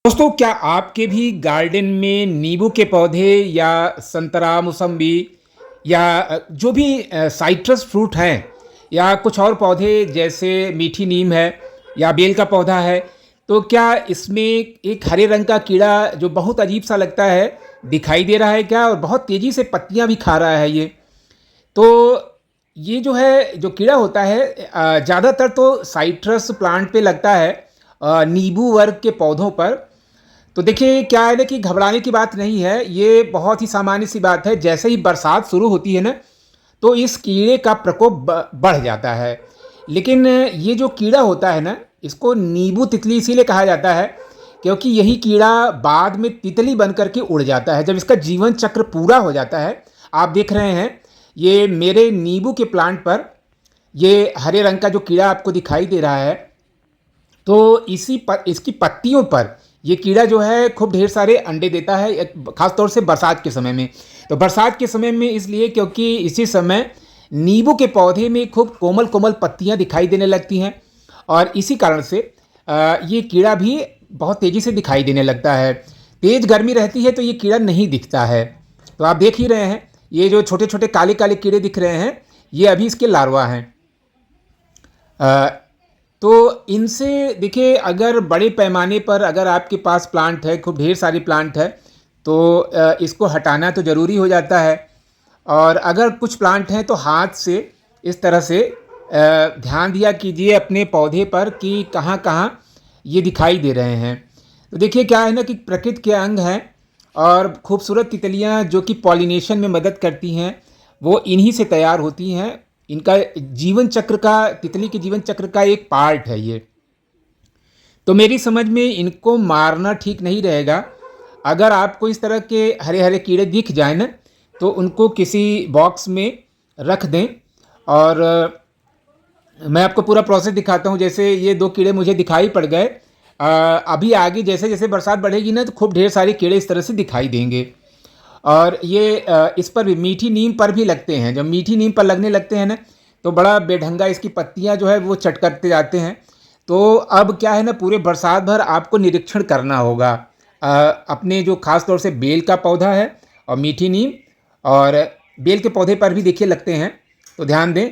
दोस्तों, क्या आपके भी गार्डन में नींबू के पौधे या संतरा, मौसम्बी या जो भी साइट्रस फ्रूट हैं या कुछ और पौधे जैसे मीठी नीम है या बेल का पौधा है, तो क्या इसमें एक हरे रंग का कीड़ा जो बहुत अजीब सा लगता है दिखाई दे रहा है क्या? और बहुत तेज़ी से पत्तियां भी खा रहा है ये। तो ये जो है जो कीड़ा होता है ज़्यादातर तो साइट्रस प्लांट पे लगता है, नींबू वर्ग के पौधों पर। तो देखिए क्या है ना कि घबराने की बात नहीं है, ये बहुत ही सामान्य सी बात है। जैसे ही बरसात शुरू होती है ना, तो इस कीड़े का प्रकोप बढ़ जाता है। लेकिन ये जो कीड़ा होता है ना, इसको नींबू तितली इसीलिए कहा जाता है क्योंकि यही कीड़ा बाद में तितली बन करके उड़ जाता है जब इसका जीवन चक्र पूरा हो जाता है। आप देख रहे हैं ये मेरे नींबू के प्लांट पर ये हरे रंग का जो कीड़ा आपको दिखाई दे रहा है, तो इसकी पत्तियों पर ये कीड़ा जो है खूब ढेर सारे अंडे देता है, खास तौर से बरसात के समय में। तो बरसात के समय में इसलिए क्योंकि इसी समय नींबू के पौधे में खूब कोमल कोमल पत्तियां दिखाई देने लगती हैं, और इसी कारण से ये कीड़ा भी बहुत तेज़ी से दिखाई देने लगता है। तेज़ गर्मी रहती है तो ये कीड़ा नहीं दिखता है। तो आप देख ही रहे हैं ये जो छोटे छोटे काले काले कीड़े दिख रहे हैं, ये अभी इसके लार्वा हैं। तो इनसे देखिए, अगर बड़े पैमाने पर अगर आपके पास प्लांट है, खूब ढेर सारी प्लांट है, तो इसको हटाना तो ज़रूरी हो जाता है। और अगर कुछ प्लांट हैं तो हाथ से इस तरह से ध्यान दिया कीजिए अपने पौधे पर कि कहाँ कहाँ ये दिखाई दे रहे हैं। तो देखिए क्या है ना कि प्रकृति के अंग हैं, और खूबसूरत तितलियाँ जो कि पॉलिनेशन में मदद करती हैं वो इन्हीं से तैयार होती हैं। इनका जीवन चक्र का, तितली के जीवन चक्र का एक पार्ट है ये। तो मेरी समझ में इनको मारना ठीक नहीं रहेगा। अगर आपको इस तरह के हरे हरे कीड़े दिख जाए ना, तो उनको किसी बॉक्स में रख दें। और मैं आपको पूरा प्रोसेस दिखाता हूँ। जैसे ये दो कीड़े मुझे दिखाई पड़ गए। अभी आगे जैसे जैसे बरसात बढ़ेगी ना, तो खूब ढेर सारे कीड़े इस तरह से दिखाई देंगे। और ये इस पर भी, मीठी नीम पर भी लगते हैं। जब मीठी नीम पर लगने लगते हैं ना, तो बड़ा बेढंगा इसकी पत्तियां जो है वो चट करते जाते हैं। तो अब क्या है ना, पूरे बरसात भर आपको निरीक्षण करना होगा अपने जो खास तौर से बेल का पौधा है और मीठी नीम, और बेल के पौधे पर भी देखिए लगते हैं। तो ध्यान दें,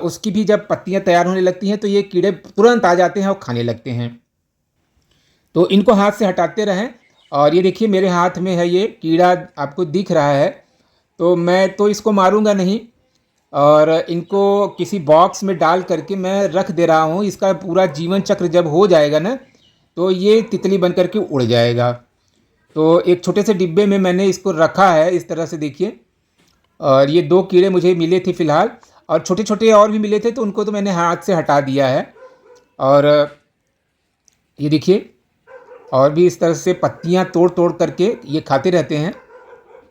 उसकी भी जब पत्तियां तैयार होने लगती हैं तो ये कीड़े तुरंत आ जाते हैं और खाने लगते हैं। तो इनको हाथ से हटाते रहें। और ये देखिए मेरे हाथ में है ये कीड़ा, आपको दिख रहा है। तो मैं तो इसको मारूंगा नहीं, और इनको किसी बॉक्स में डाल करके मैं रख दे रहा हूँ। इसका पूरा जीवन चक्र जब हो जाएगा ना, तो ये तितली बन करके उड़ जाएगा। तो एक छोटे से डिब्बे में मैंने इसको रखा है इस तरह से, देखिए। और ये दो कीड़े मुझे मिले थे फ़िलहाल, और छोटे छोटे और भी मिले थे, तो उनको तो मैंने हाथ से हटा दिया है। और ये देखिए, और भी इस तरह से पत्तियां तोड़ तोड़ करके ये खाते रहते हैं।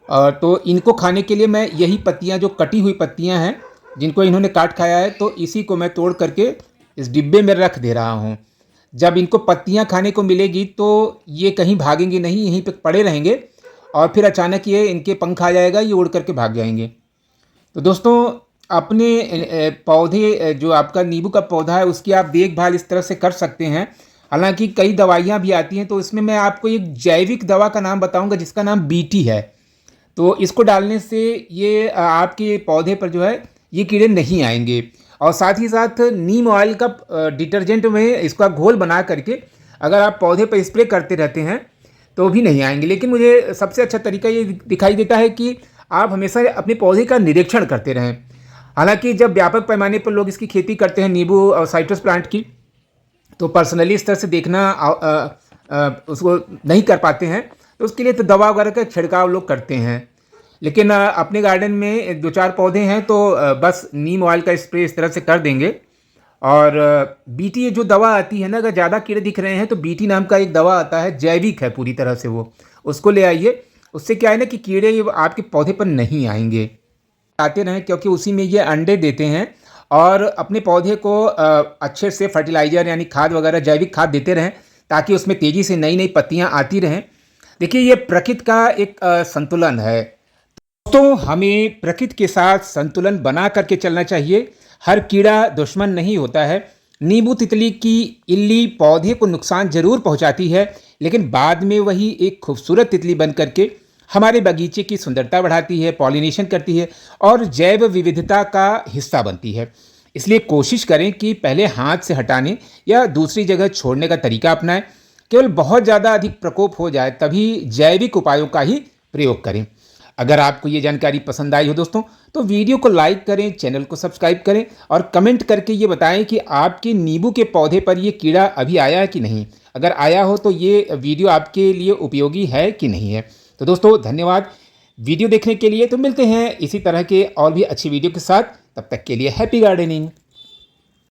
और तो इनको खाने के लिए मैं यही पत्तियां, जो कटी हुई पत्तियां हैं जिनको इन्होंने काट खाया है, तो इसी को मैं तोड़ करके इस डिब्बे में रख दे रहा हूँ। जब इनको पत्तियां खाने को मिलेगी तो ये कहीं भागेंगे नहीं, यहीं पे पड़े रहेंगे। और फिर अचानक ये इनके पंख आ जाएगा, ये उड़ करके भाग जाएंगे। तो दोस्तों, अपने पौधे, जो आपका नींबू का पौधा है, उसकी आप देखभाल इस तरह से कर सकते हैं। हालांकि कई दवाइयाँ भी आती हैं, तो इसमें मैं आपको एक जैविक दवा का नाम बताऊंगा जिसका नाम बीटी है। तो इसको डालने से ये आपके पौधे पर जो है ये कीड़े नहीं आएंगे। और साथ ही साथ नीम ऑयल का डिटर्जेंट में इसका घोल बना करके अगर आप पौधे पर स्प्रे करते रहते हैं तो भी नहीं आएंगे। लेकिन मुझे सबसे अच्छा तरीका ये दिखाई देता है कि आप हमेशा अपने पौधे का निरीक्षण करते रहें। हालांकि जब व्यापक पैमाने पर लोग इसकी खेती करते हैं, नींबू और साइट्रस प्लांट की, तो पर्सनली इस तरह से देखना उसको नहीं कर पाते हैं। तो उसके लिए तो दवा वगैरह का छिड़काव लोग करते हैं। लेकिन अपने गार्डन में दो चार पौधे हैं, तो बस नीम ऑयल का स्प्रे इस तरह से कर देंगे। और बीटी जो दवा आती है ना, अगर ज़्यादा कीड़े दिख रहे हैं तो बीटी नाम का एक दवा आता है, जैविक है पूरी तरह से, वो उसको ले आइए। उससे क्या है ना कि कीड़े आपके पौधे पर नहीं आएंगे। आते रहें क्योंकि उसी में ये अंडे देते हैं। और अपने पौधे को अच्छे से फर्टिलाइज़र यानी खाद वगैरह, जैविक खाद देते रहें, ताकि उसमें तेज़ी से नई नई पत्तियां आती रहें। देखिए ये प्रकृति का एक संतुलन है। दोस्तों, हमें प्रकृति के साथ संतुलन बना करके चलना चाहिए। हर कीड़ा दुश्मन नहीं होता है। नींबू तितली की इल्ली पौधे को नुकसान जरूर पहुंचाती है, लेकिन बाद में वही एक खूबसूरत तितली बन करके हमारे बगीचे की सुंदरता बढ़ाती है, पॉलिनेशन करती है और जैव विविधता का हिस्सा बनती है। इसलिए कोशिश करें कि पहले हाथ से हटाने या दूसरी जगह छोड़ने का तरीका अपनाएं। केवल बहुत ज़्यादा अधिक प्रकोप हो जाए तभी जैविक उपायों का ही प्रयोग करें। अगर आपको ये जानकारी पसंद आई हो दोस्तों, तो वीडियो को लाइक करें, चैनल को सब्सक्राइब करें और कमेंट करके ये बताएं कि आपके नींबू के पौधे पर ये कीड़ा अभी आया है कि नहीं। अगर आया हो तो ये वीडियो आपके लिए उपयोगी है कि नहीं है। तो दोस्तों धन्यवाद वीडियो देखने के लिए। तो मिलते हैं इसी तरह के और भी अच्छी वीडियो के साथ। तब तक के लिए हैप्पी गार्डनिंग।